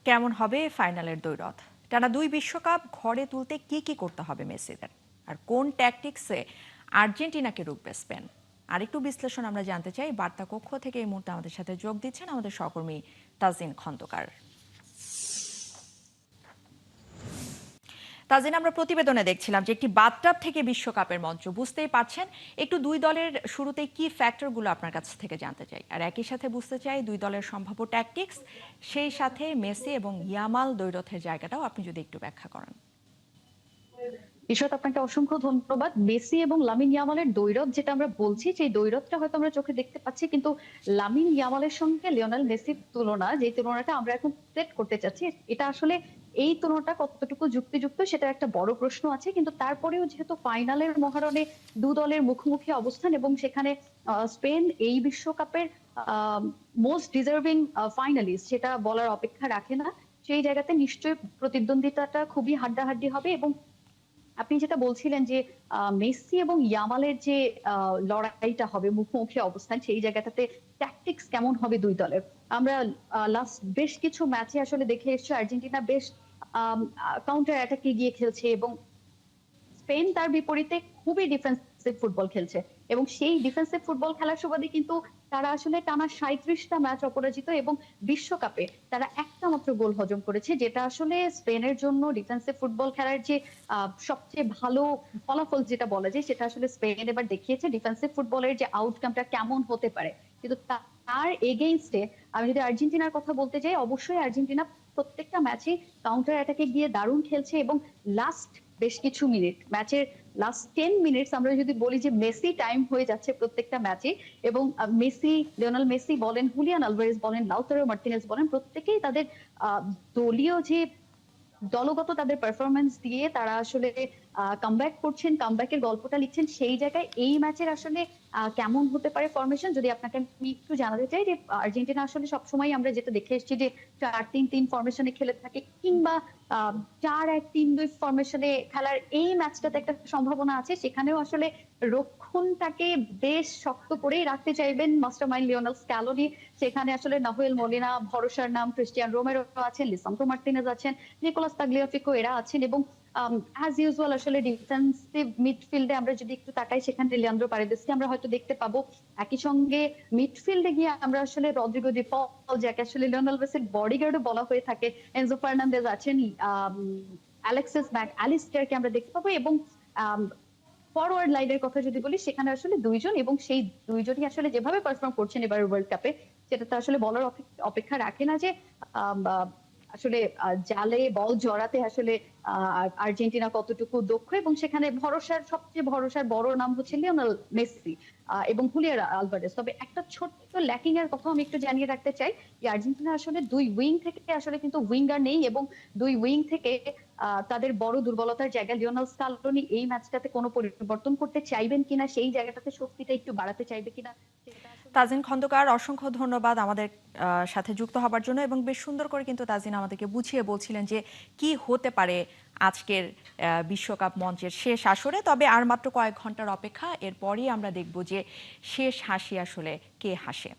কেমন হবে ফাইনালের দ্বৈরথ? টানা ২ বিশ্বকাপ ঘরে তুলতে কি করতে হবে মেসিদের? আর কোন ট্যাকটিক্সে আর্জেন্টিনাকে রুখবে স্পেন? আরেকটু বিশ্লেষণ আমরা জানতে চাই। বার্তা কক্ষ থেকে এই মুহূর্তে আমাদের সাথে যোগ দিচ্ছেন আমাদের সহকর্মী তাজিন খন্দকার। তাজিন, আমরা প্রতিবেদনে দেখছিলাম যে একটি বাথটাব থেকে বিশ্বকাপের মঞ্চ, বুঝতেই পারছেন। একটু দুই দলের শুরুতে কি ফ্যাক্টরগুলো আপনার কাছ থেকে জানতে চাই, আর একই সাথে বুঝতে চাই দুই দলের সম্ভাব্য ট্যাকটিক্স, সেই সাথে মেসি এবং ইয়ামাল দ্বৈরথের জায়গাটাও আপনি যদি একটু ব্যাখ্যা করেন। ঈশ্বর, আপনাকে অসংখ্য ধন্যবাদ। মেসি এবং লামিন ইয়ামালের দ্বৈরথ যেটা আমরা বলছি, সেই দ্বৈরথটা হয়তো আমরা চোখে দেখতে পাচ্ছি, কিন্তু লামিন ইয়ামালের সঙ্গে লিওনেল মেসির তুলনা, যে তুলনাটা আমরা এখন সেট করতে চাচ্ছি, এটা আসলে এই তুলনাটা কতটুকু যুক্তিযুক্ত সেটা একটা বড় প্রশ্ন আছে। কিন্তু তারপরেও যেহেতু ফাইনালের মহারণে দু দলের মুখোমুখি অবস্থান এবং সেখানে স্পেন এই বিশ্বকাপের মোস্ট ডিজার্ভিং ফাইনালিস্ট, সেটা বলার অপেক্ষা রাখে না। সেই জায়গাতে নিশ্চয়ই প্রতিদ্বন্দ্বিতাটা খুবই হাড্ডাহাড্ডি হবে। এবং আপনি যেটা বলছিলেন যে মেসি এবং ইয়ামালের যে লড়াইটা হবে, মুখোমুখি অবস্থান, সেই জায়গাটাতে ট্যাকটিক্স কেমন হবে দুই দলের, আমরা লাস্ট বেশ কিছু ম্যাচে আসলে দেখে এসেছি আর্জেন্টিনা বেশ কাউন্টার অ্যাটাকে গিয়ে খেলছে, এবং স্পেন তার বিপরীতে খুবই ডিফেন্সিভ ফুটবল খেলছে। এবং সেই ডিফেন্সিভ ফুটবল খেলার সুবাদে কিন্তু তারা আসলে টানা ৩৭টা ম্যাচ অপরাজিত, এবং বিশ্বকাপে তারা একটা মাত্র গোল হজম করেছে, যেটা আসলে স্পেনের জন্য ডিফেন্সিভ ফুটবল খেলার যে সবচেয়ে ভালো ফলাফল যেটা বলা যায়, সেটা আসলে স্পেন এবার দেখিয়েছে ডিফেন্সিভ ফুটবলের যে আউটকামটা কেমন হতে পারে। কিন্তু তার এগেইনস্টে আমি যদি আর্জেন্টিনার কথা বলতে যাই, অবশ্যই আর্জেন্টিনা প্রত্যেকটা ম্যাচে কাউন্টার অ্যাটাকে গিয়ে দারুণ খেলছে। এবং লাস্ট বেশ কিছু মিনিট, ম্যাচের লাস্ট 10 মিনিটস আমরা যদি বলি যে মেসি টাইম হয়ে যাচ্ছে প্রত্যেকটা ম্যাচে। এবং মেসি, লিওনেল মেসি বলেন, হুলিয়ান আলভারেজ বলেন, লাউতারো মার্টিনেজ বলেন, প্রত্যেকেই তাদের দলীয় যে দলগত তাদের পারফরমেন্স দিয়ে তারা আসলে কামব্যাক করছেন, কামব্যাকের গল্পটা লিখছেন। সেই জায়গায় এই ম্যাচের আসলে কেমন হতে পারে ফরমেশন, যদি আপনাকে আমি একটু জানাতে চাই যে আর্জেন্টিনা আসলে সবসময় আমরা যেটা দেখে এসেছি যে ৪-৩-৩ ফরমেশনে খেলে থাকে, কিংবা ৪-১-৩-২ ফরমেশনে খেলার এই ম্যাচটাতে একটা সম্ভাবনা আছে। সেখানেও আসলে রক্ষণটাকে বেশ শক্ত করেই রাখতে চাইবেন মাস্টারমাইন্ড লিওনেল স্ক্যালোনি। সেখানে আসলে নাহুয়েল মলিনা, ভরসার নাম ক্রিস্টিয়ান রোমেরো আছেন, লিসান্দ্রো মার্টিনেজ আছেন, নিকোলাস তাগলিয়াফিকো, এরা আছেন। এবং অ্যাজ ইউজুয়াল আসলে ডিফেন্সিভ মিডফিল্ডে আমরা যদি একটু তাকাই, সেখানে লিয়ান্দ্রো পারেদেসকে আমরা হয়তো দেখতে পাবো। একই সঙ্গে মিডফিল্ডে গিয়ে আমরা আসলে রদ্রিগো ডি পল, যাকে আসলে লিওনেল মেসির বডিগার্ডও বলা হয়ে থাকে, এনজো ফার্নান্দেজ আছেন, অ্যালেক্সিস ম্যাক অ্যালিস্টারকে আমরা দেখতে পাবো। এবং ফরওয়ার্ড লাইনের কথা যদি বলি, সেখানে আসলে দুইজন, এবং সেই দুইজনই আসলে যেভাবে পারফর্ম করছেন এবার ওয়ার্ল্ড কাপে, সেটা তো আসলে বলার অপেক্ষা রাখে না যে আসলে জালে বল জড়াতে আসলে আর্জেন্টিনা কতটুকু দক্ষ। এবং সেখানে সবচেয়ে ভরসার বড় নাম হচ্ছে লিওনেল মেসি এবং হুলিয়ান আলভারেজ। তবে একটা ছোট্ট ল্যাকিং এর কথা আমি একটু জানিয়ে রাখতে চাই, যে আর্জেন্টিনা আসলে দুই উইং থেকে আসলে কিন্তু উইঙ্গার নেই, এবং দুই উইং থেকে তাদের বড় দুর্বলতার জায়গা। লিওনেল স্কালোনি এই ম্যাচটাতে কোনো পরিবর্তন করতে চাইবেন কিনা, সেই জায়গাটাতে শক্তিটা একটু বাড়াতে চাইবে কিনা, সেটা আসলে। তাজিন খন্দকার, অসংখ্য ধন্যবাদ আমাদের সাথে যুক্ত হবার জন্য। এবং বেশ সুন্দর করে কিন্তু তাজিন আমাদেরকে বুঝিয়ে বলছিলেন যে কি হতে পারে আজকের বিশ্বকাপ মঞ্চের শেষ আসরে। তবে আর মাত্র কয়েক ঘন্টার অপেক্ষা, এরপরই আমরা দেখব যে শেষ হাসি আসলে কে হাসে।